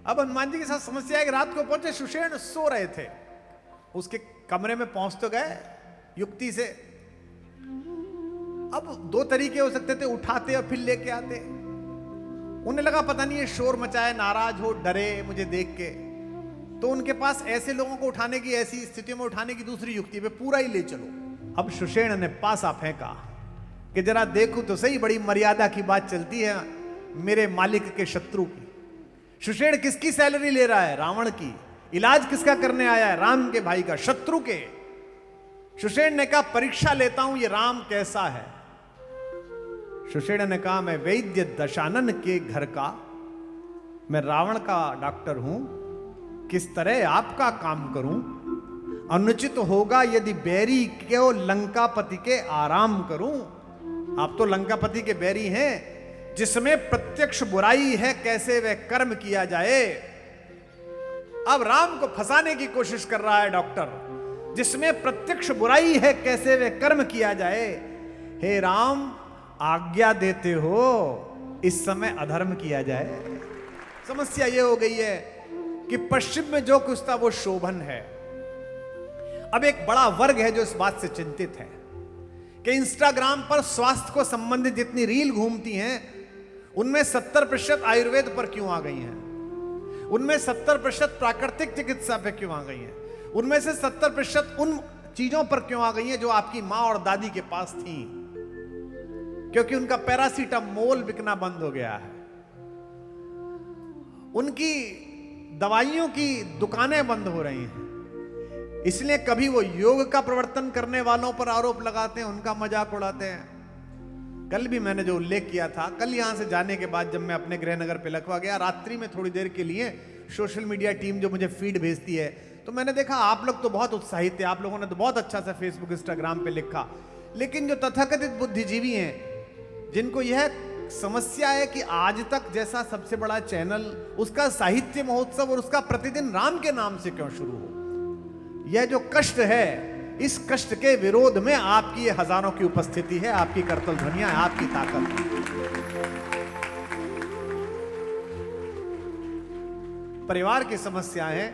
अब हनुमान जी के साथ समस्या है कि रात को पहुंचे, सुषेण सो रहे थे, उसके कमरे में पहुंच तो गए युक्ति से। अब दो तरीके हो सकते थे, उठाते और फिर लेके आते। उन्हें लगा पता नहीं ये शोर मचाए, नाराज हो, डरे मुझे देख के, तो उनके पास ऐसे लोगों को उठाने की, ऐसी स्थितियों में उठाने की दूसरी युक्ति पे पूरा ही ले चलो। अब सुषेण ने पासा फेंका कि जरा देखूं तो सही, बड़ी मर्यादा की बात चलती है मेरे मालिक के शत्रु की। सुषेण किसकी सैलरी ले रहा है? रावण की। इलाज किसका करने आया है? राम के भाई का, शत्रु के। सुषेण ने कहा परीक्षा लेता हूं ये राम कैसा है। सुषेण ने कहा मैं वैद्य दशानन के घर का, मैं रावण का डॉक्टर हूं, किस तरह आपका काम करूं? अनुचित होगा यदि बैरी को लंकापति के आराम करूं। आप तो लंकापति के बैरी हैं, जिसमें प्रत्यक्ष बुराई है, कैसे वह कर्म किया जाए। अब राम को फंसाने की कोशिश कर रहा है डॉक्टर, जिसमें प्रत्यक्ष बुराई है, कैसे वह कर्म किया जाए। हे राम, आज्ञा देते हो इस समय अधर्म किया जाए। समस्या यह हो गई है कि पश्चिम में जो कुछ था वो शोभन है। अब एक बड़ा वर्ग है जो इस बात से चिंतित है कि इंस्टाग्राम पर स्वास्थ्य को संबंधित जितनी रील घूमती हैं, उनमें 70% आयुर्वेद पर क्यों आ गई हैं? उनमें 70% प्राकृतिक चिकित्सा पे क्यों आ गई हैं? उनमें से 70% उन चीजों पर क्यों आ गई हैं जो आपकी मां और दादी के पास थी? क्योंकि उनका पैरासीटामोल बिकना बंद हो गया है, उनकी दवाइयों की दुकानें बंद हो रही हैं। इसलिए कभी वो योग का प्रवर्तन करने वालों पर आरोप लगाते हैं, उनका मजाक उड़ाते हैं। कल भी मैंने जो उल्लेख किया था, कल यहां से जाने के बाद जब मैं अपने गृहनगर पे लखवा गया, रात्रि में थोड़ी देर के लिए सोशल मीडिया टीम जो मुझे फीड भेजती है, तो मैंने देखा आप लोग तो बहुत उत्साहित थे, आप लोगों ने तो बहुत अच्छा सा फेसबुक इंस्टाग्राम पे लिखा। लेकिन जो तथाकथित बुद्धिजीवी हैं, जिनको यह समस्या है कि आज तक जैसा सबसे बड़ा चैनल, उसका साहित्य महोत्सव और उसका प्रतिदिन राम के नाम से क्यों शुरू हो, यह जो कष्ट है, इस कष्ट के विरोध में आपकी ये हजारों की उपस्थिति है, आपकी करतल ध्वनियां है, आपकी ताकत है। परिवार की समस्या है।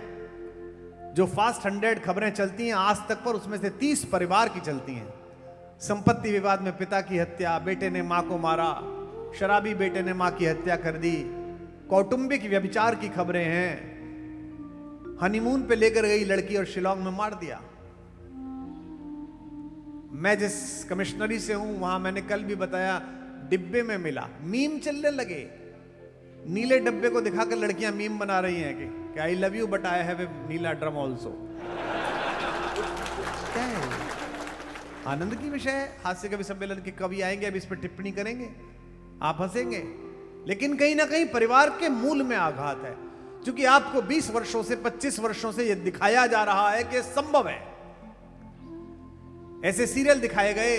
जो फास्ट 100 खबरें चलती हैं आज तक पर, उसमें से 30 परिवार की चलती हैं। संपत्ति विवाद में पिता की हत्या, बेटे ने मां को मारा, शराबी बेटे ने मां की हत्या कर दी, कौटुंबिक व्यभिचार की खबरें हैं, हनीमून पे लेकर गई लड़की और शिलोंग में मार दिया। मैं जिस कमिश्नरी से हूं, वहां मैंने कल भी बताया, डिब्बे में मिला, मीम चलने लगे। नीले डब्बे को दिखाकर लड़कियां मीम बना रही हैं कि I love you but I have a Neela drum also. क्या है? आनंद की विषय है। हास्य कवि सम्मेलन के कवि आएंगे, अब इस पर टिप्पणी करेंगे, आप हंसेंगे, लेकिन कहीं ना कहीं परिवार के मूल में आघात है। क्योंकि आपको 20 वर्षों से, 25 वर्षों से यह दिखाया जा रहा है कि संभव है। ऐसे सीरियल दिखाए गए,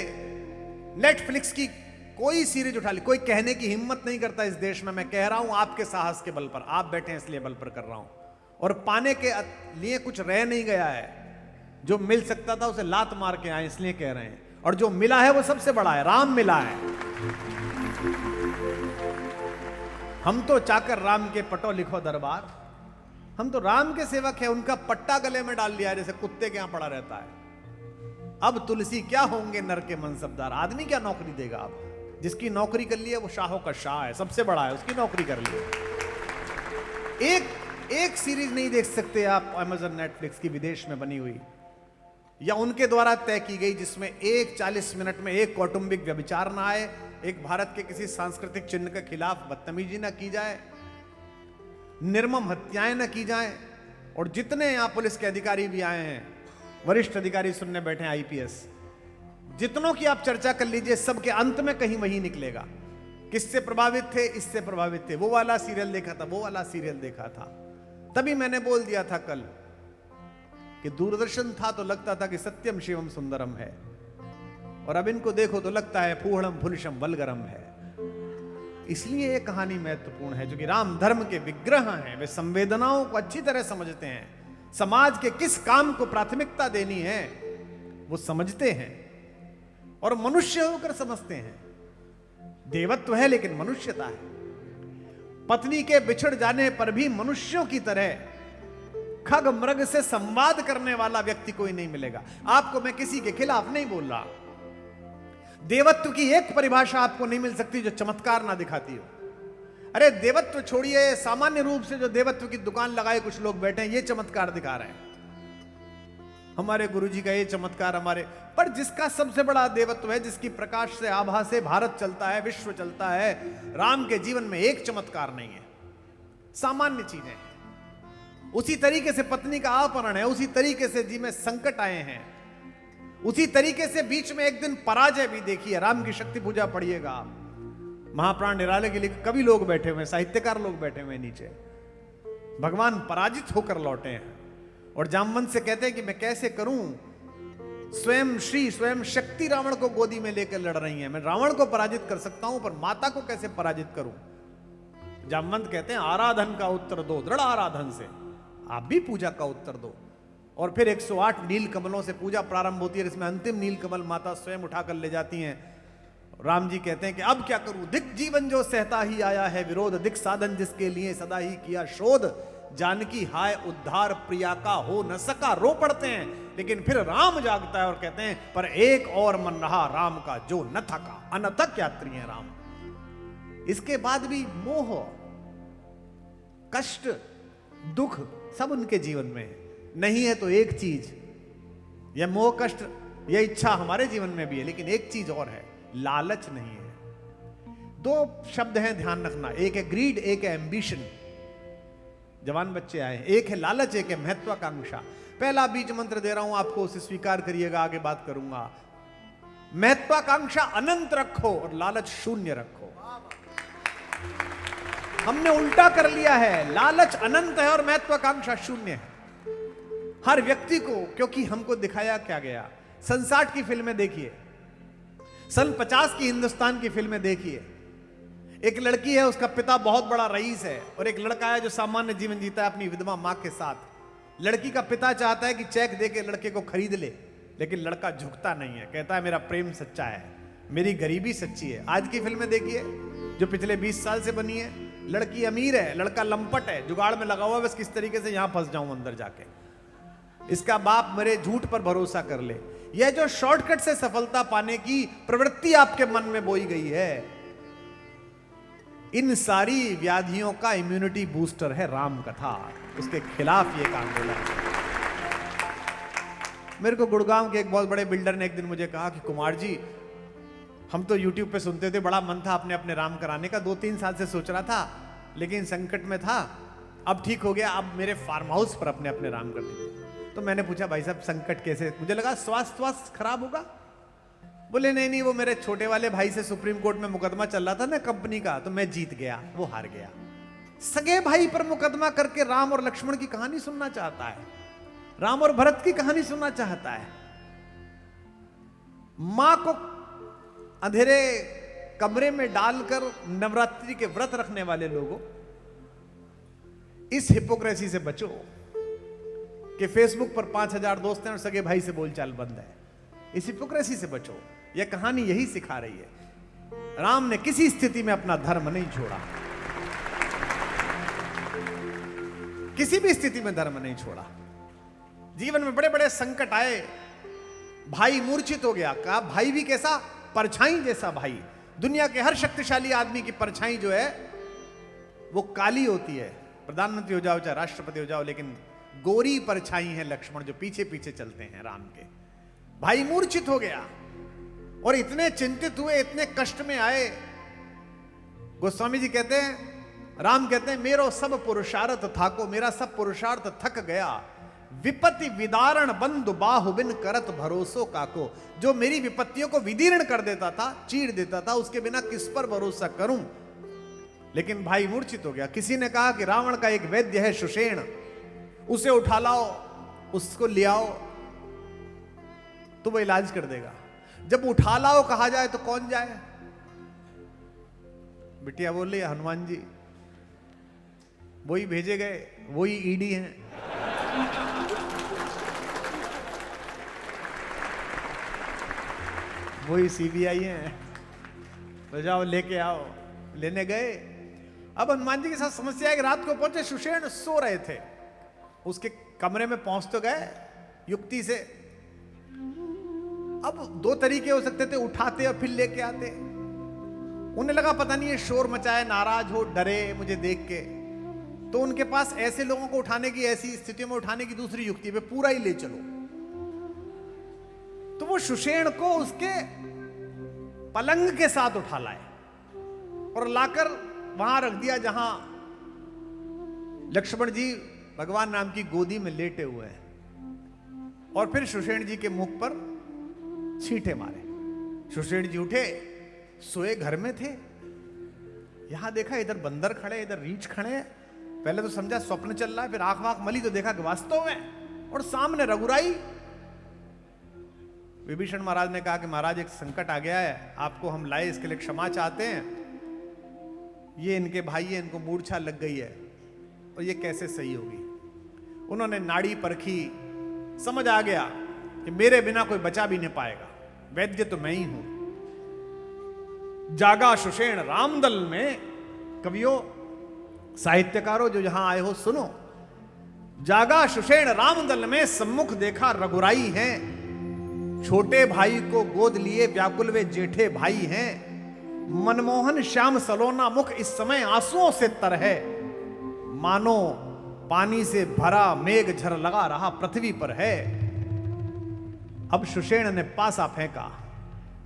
नेटफ्लिक्स की कोई सीरीज उठा ली, कोई कहने की हिम्मत नहीं करता इस देश में, मैं कह रहा हूं आपके साहस के बल पर, आप बैठे हैं इसलिए बल पर कर रहा हूं, और पाने के लिए कुछ रह नहीं गया है। जो मिल सकता था उसे लात मार के आए, इसलिए कह रहे हैं, और जो मिला है वो सबसे बड़ा है, राम मिला है। हम तो चाकर राम के पटो लिखो दरबार, हम तो राम के सेवक हैं, उनका पट्टा गले में डाल लिया जैसे कुत्ते के यहां पड़ा रहता है। अब तुलसी क्या होंगे नर के मनसबदार, आदमी क्या नौकरी देगा? अब जिसकी नौकरी कर ली है वो शाहों का शाह है, सबसे बड़ा है, उसकी नौकरी कर ली। एक सीरीज नहीं देख सकते आप अमेज़न नेटफ्लिक्स की विदेश में बनी हुई या उनके द्वारा तय की गई, जिसमें एक 40 मिनट में एक कौटुंबिक व्यभिचार ना आए, एक भारत के किसी सांस्कृतिक चिन्ह के खिलाफ बदतमीजी ना की जाए, निर्मम हत्याएं ना की जाए। और जितने यहां पुलिस के अधिकारी भी आए हैं, वरिष्ठ अधिकारी सुनने बैठे हैं, आईपीएस, जितनों की आप चर्चा कर लीजिए, सबके अंत में कहीं वही निकलेगा। किससे प्रभावित थे? इससे प्रभावित थे, वो वाला सीरियल देखा था, वो वाला सीरियल देखा था। तभी मैंने बोल दिया था कल कि दूरदर्शन था तो लगता था कि सत्यम शिवम सुंदरम है, और अब इनको देखो तो लगता है फूहड़म फुलशम वल्गरम है। इसलिए यह कहानी महत्वपूर्ण है, क्योंकि राम धर्म के विग्रह हैं, वे संवेदनाओं को अच्छी तरह समझते हैं, समाज के किस काम को प्राथमिकता देनी है वो समझते हैं, और मनुष्य होकर समझते हैं। देवत्व है लेकिन मनुष्यता है। पत्नी के बिछड़ जाने पर भी मनुष्यों की तरह खग मृग से संवाद करने वाला व्यक्ति कोई नहीं मिलेगा। आपको मैं किसी के खिलाफ नहीं बोल रहा। देवत्व की एक परिभाषा आपको नहीं मिल सकती जो चमत्कार ना दिखाती हो। अरे देवत्व छोड़िए, सामान्य रूप से जो देवत्व की दुकान लगाए कुछ लोग बैठे हैं, ये चमत्कार दिखा रहे हैं। हमारे गुरुजी का ये चमत्कार हमारे, पर जिसका सबसे बड़ा देवत्व है, जिसकी प्रकाश से आभा से भारत चलता है, विश्व चलता है, राम के जीवन में एक चमत्कार नहीं है, सामान्य चीजें। उसी तरीके से पत्नी का अपहरण है, उसी तरीके से जी में संकट आए हैं, उसी तरीके से बीच में एक दिन पराजय भी देखिए। राम की शक्ति पूजा पढ़िएगा, महाप्राण निराले के लिए कवि लोग बैठे हुए, साहित्यकार लोग बैठे हुए नीचे, भगवान पराजित होकर लौटे हैं और जामवंत से कहते हैं कि मैं कैसे करूं, स्वयं शक्ति रावण को गोदी में लेकर लड़ रही है, मैं रावण को पराजित कर सकता हूं पर माता को कैसे पराजित करूं। जामवंत कहते हैं आराधन का उत्तर दो, दृढ़ आराधन से आप भी पूजा का उत्तर दो। और फिर 108 नील कमलों से पूजा प्रारंभ होती है, इसमें अंतिम नील कमल माता स्वयं उठाकर ले जाती हैं। राम जी कहते हैं कि अब क्या करूं, दिक जीवन जो सहता ही आया है विरोध, दिक साधन जिसके लिए सदा ही किया शोध, जानकी हाय उद्धार प्रिया का हो न सका, रो पड़ते हैं। लेकिन फिर राम जागता है और कहते हैं पर एक और मन रहा राम का जो न थका, अनथक यात्री है राम। इसके बाद भी मोह, कष्ट, दुख सब उनके जीवन में है। नहीं है तो एक चीज, यह मोह कष्ट यह इच्छा हमारे जीवन में भी है, लेकिन एक चीज और है, लालच नहीं है। दो शब्द हैं ध्यान रखना, एक है ग्रीड, एक है एम्बिशन। जवान बच्चे आए, एक है लालच, एक है महत्वाकांक्षा। पहला बीज मंत्र दे रहा हूं आपको, उसे स्वीकार करिएगा, आगे बात करूंगा। महत्वाकांक्षा अनंत रखो और लालच शून्य रखो। हमने उल्टा कर लिया है, लालच अनंत है और महत्वाकांक्षा शून्य है हर व्यक्ति को। क्योंकि हमको दिखाया क्या गया, सन 60 की फिल्में देखिए, सन 50 की हिंदुस्तान की फिल्में देखिए। एक लड़की है, उसका पिता बहुत बड़ा रईस है, और एक लड़का है जो सामान्य जीवन जीता है अपनी विधवा मां के साथ। लड़की का पिता चाहता है कि चेक देके लड़के को खरीद ले, लेकिन लड़का झुकता नहीं है, कहता है मेरा प्रेम सच्चा है, मेरी गरीबी सच्ची है। आज की फिल्में देखिए जो पिछले 20 साल से बनी है, लड़की अमीर है, लड़का लंपट है, जुगाड़ में लगा हुआ बस किस तरीके से यहां फंस जाऊं अंदर जाके, इसका बाप मेरे झूठ पर भरोसा कर ले। यह जो शॉर्टकट से सफलता पाने की प्रवृत्ति आपके मन में बोई गई है, इन सारी व्याधियों का इम्यूनिटी बूस्टर है राम कथा। उसके खिलाफ ये काम बोला। मेरे को गुड़गांव के एक बहुत बड़े बिल्डर ने एक दिन मुझे कहा कि कुमार जी, हम तो YouTube पे सुनते थे, बड़ा मन था अपने अपने राम कराने का, 2-3 साल से सोच रहा था, लेकिन संकट में था, अब ठीक हो गया, अब मेरे फार्म हाउस पर अपने अपने राम कर दीजिए। तो मैंने पूछा भाई साहब संकट कैसे, मुझे लगा स्वास्थ्य खराब होगा। बोले नहीं, वो मेरे छोटे वाले भाई से सुप्रीम कोर्ट में मुकदमा चल रहा था ना कंपनी का, तो मैं जीत गया, वो हार गया। सगे भाई पर मुकदमा करके राम और लक्ष्मण की कहानी सुनना चाहता है, राम और भरत की कहानी सुनना चाहता है। मां को अंधेरे कमरे में डालकर नवरात्रि के व्रत रखने वाले लोगों, इस हिपोक्रेसी से बचो कि फेसबुक पर 5000 दोस्त हैं और सगे भाई से बोलचाल बंद है। इस हिपोक्रेसी से बचो, यह कहानी यही सिखा रही है। राम ने किसी स्थिति में अपना धर्म नहीं छोड़ा, किसी भी स्थिति में धर्म नहीं छोड़ा। जीवन में बड़े बड़े संकट आए, भाई मूर्छित हो गया, कहा भाई भी कैसा, परछाई जैसा भाई। दुनिया के हर शक्तिशाली आदमी की परछाई जो है वो काली होती है, प्रधानमंत्री हो जाओ चाहे राष्ट्रपति हो जाओ, लेकिन गोरी परछाई है लक्ष्मण जो पीछे पीछे चलते हैं राम के। भाई मूर्छित हो गया और इतने चिंतित हुए, इतने कष्ट में आए। गोस्वामी जी कहते हैं, राम कहते हैं, मेरो सब पुरुषार्थ थाको, मेरा सब पुरुषार्थ थक गया। विपत्ति विदारण बंधु बाहु बिन करत भरोसो काको, जो मेरी विपत्तियों को विदीर्ण कर देता था, चीर देता था, उसके बिना किस पर भरोसा करूं। लेकिन भाई मूर्छित हो गया। किसी ने कहा कि रावण का एक वैद्य है सुषेण, उसे उठा लाओ, उसको ले आओ तो वो इलाज कर देगा। जब उठा लाओ कहा जाए तो कौन जाए? बिटिया बोली हनुमान जी, वही भेजे गए, वही ईडी हैं। वही सीबीआई हैं, तो जाओ लेके आओ। लेने गए अब हनुमान जी के साथ समस्या है कि रात को पहुंचे, सुषेण सो रहे थे, उसके कमरे में पहुंच तो गए युक्ति से। अब दो तरीके हो सकते थे, उठाते और फिर लेके आते। उन्हें लगा पता नहीं ये शोर मचाए, नाराज हो, डरे मुझे देख के, तो उनके पास ऐसे लोगों को उठाने की, ऐसी स्थितियों में उठाने की दूसरी युक्ति है, पूरा ही ले चलो। तो वो सुषेण को उसके पलंग के साथ उठा लाए और लाकर वहां रख दिया जहां लक्ष्मण जी भगवान राम की गोदी में लेटे हुए हैं, और फिर सुषेण जी के मुख पर छींटे मारे। सुषेण जी उठे, सोए घर में थे, यहां देखा इधर बंदर खड़े, इधर रीछ खड़े। पहले तो समझा स्वप्न चल रहा है, फिर आंख वाख मली तो देखा कि वास्तव में, और सामने रघुराई। विभीषण महाराज ने कहा कि महाराज एक संकट आ गया है, आपको हम लाए, इसके लिए क्षमा चाहते हैं। ये इनके भाई है, इनको मूर्छा लग गई है और ये कैसे सही होगी। उन्होंने नाड़ी परखी, समझ आ गया कि मेरे बिना कोई बचा भी नहीं पाएगा, वैद्य तो मैं ही हूं। जागा सुषेण रामदल में, कवियों साहित्यकारों जो यहां आए हो सुनो। जागा सुषेण रामदल में, सम्मुख देखा रघुराई हैं, छोटे भाई को गोद लिए व्याकुल वे जेठे भाई हैं। मनमोहन श्याम सलोना मुख इस समय आंसुओं से तर है, मानो पानी से भरा मेघ झर लगा रहा पृथ्वी पर है। अब सुषेण ने पासा फेंका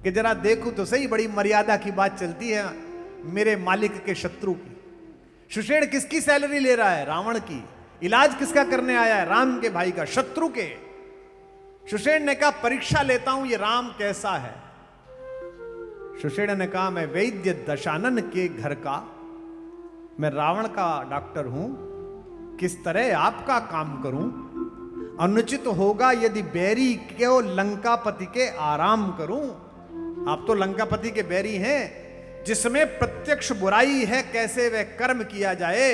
कि जरा देखूं तो सही, बड़ी मर्यादा की बात चलती है मेरे मालिक के शत्रु की। सुषेण किसकी सैलरी ले रहा है? रावण की। इलाज किसका करने आया है? राम के भाई का, शत्रु के। सुषेण ने कहा परीक्षा लेता हूं ये राम कैसा है। सुषेण ने कहा मैं वैद्य दशानन के घर का, मैं रावण का डॉक्टर हूं, किस तरह आपका काम करूं? अनुचित होगा यदि बैरी को लंकापति के आराम करूं। आप तो लंकापति के बैरी हैं, जिसमें प्रत्यक्ष बुराई है कैसे वह कर्म किया जाए।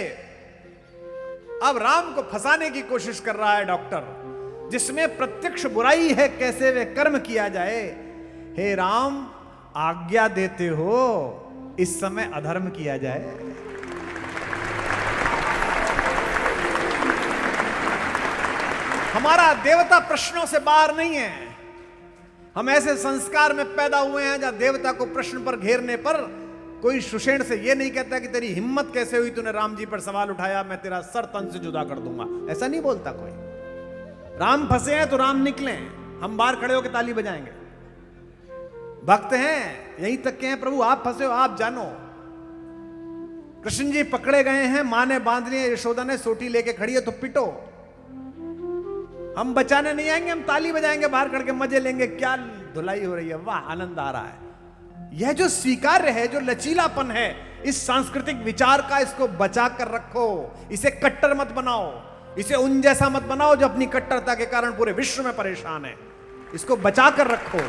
अब राम को फंसाने की कोशिश कर रहा है डॉक्टर, जिसमें प्रत्यक्ष बुराई है कैसे वह कर्म किया जाए। हे राम आज्ञा देते हो इस समय अधर्म किया जाए। हमारा देवता प्रश्नों से बाहर नहीं है। हम ऐसे संस्कार में पैदा हुए हैं जहां देवता को प्रश्न पर घेरने पर कोई सुषेण से यह नहीं कहता कि तेरी हिम्मत कैसे हुई, तूने राम जी पर सवाल उठाया, मैं तेरा सर तन से जुदा कर दूंगा। ऐसा नहीं बोलता कोई। राम फंसे हैं तो राम निकले, हम बाहर खड़े होकर ताली बजाएंगे। भक्त हैं, यहीं तक के हैं, प्रभु आप फंसे हो आप जानो। कृष्ण जी पकड़े गए हैं, मां ने बांध लिया, यशोदा ने सोटी लेके खड़ी है तो पिटो। हम बचाने नहीं आएंगे, हम ताली बजाएंगे, बाहर खड़ के मजे लेंगे। क्या धुलाई हो रही है, वाह आनंद आ रहा है। यह जो स्वीकार्य है, जो लचीलापन है इस सांस्कृतिक विचार का, इसको बचा कर रखो। इसे कट्टर मत बनाओ, इसे उन जैसा मत बनाओ जो अपनी कट्टरता के कारण पूरे विश्व में परेशान है। इसको बचा कर रखो।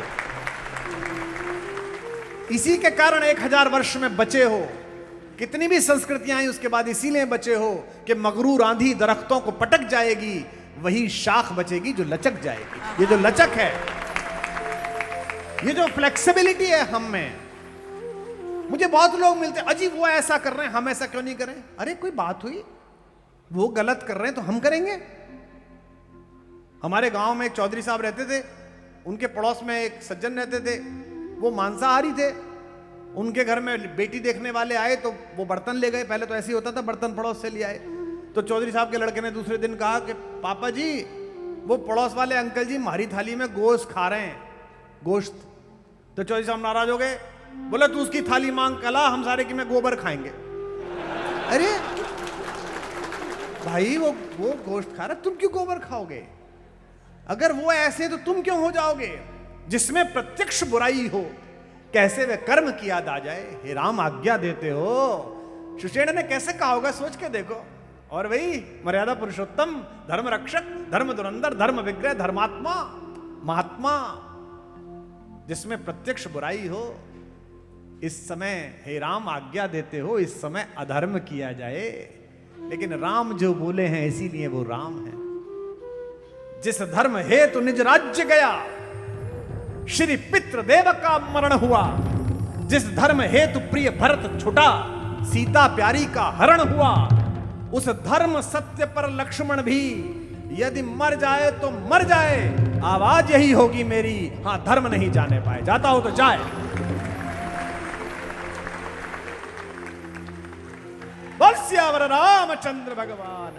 इसी के कारण 1000 वर्ष में बचे हो। कितनी भी संस्कृतियां आई उसके बाद इसीलिए बचे हो कि मगरूर आंधी दरख्तों को पटक जाएगी, वही शाख बचेगी जो लचक जाएगी। ये जो लचक है, ये जो फ्लेक्सिबिलिटी है हम में। मुझे बहुत लोग मिलते हैं, अजी वो ऐसा कर रहे हैं, हम ऐसा क्यों नहीं करें? अरे कोई बात हुई, वो गलत कर रहे हैं तो हम करेंगे। हमारे गांव में एक चौधरी साहब रहते थे, उनके पड़ोस में एक सज्जन रहते थे, वो मांसाहारी थे। उनके घर में बेटी देखने वाले आए तो वो बर्तन ले गए। पहले तो ऐसे ही होता था, बर्तन पड़ोस से ले आए। तो चौधरी साहब के लड़के ने दूसरे दिन कहा कि पापा जी वो पड़ोस वाले अंकल जी हमारी थाली में गोश्त खा रहे हैं, गोश्त। तो चौधरी साहब नाराज हो गए, बोले तू उसकी थाली मांग, कला हम सारे की में गोबर खाएंगे। अरे भाई वो गोश्त खा रहा, तुम क्यों गोबर खाओगे? अगर वो ऐसे तो तुम क्यों हो जाओगे? जिसमें प्रत्यक्ष बुराई हो कैसे वे कर्म किया दा जाए। हे राम आज्ञा देते हो। सुषेण ने कैसे कहा होगा सोच के देखो। और वही मर्यादा पुरुषोत्तम, धर्म रक्षक, धर्म धुरंधर, धर्म विग्रह, धर्मात्मा, महात्मा, जिसमें प्रत्यक्ष बुराई हो। इस समय हे राम आज्ञा देते हो इस समय अधर्म किया जाए। लेकिन राम जो बोले हैं इसीलिए वो राम है। जिस धर्म हेतु निज राज्य गया, श्री पितृदेव का मरण हुआ। जिस धर्म हेतु प्रिय भरत छुटा, सीता प्यारी का हरण हुआ, उस धर्म सत्य पर लक्ष्मण भी यदि मर जाए तो मर जाए, आवाज यही होगी मेरी, हां धर्म नहीं जाने पाए, जाता हो तो जाए। बोल सियावर रामचंद्र भगवान।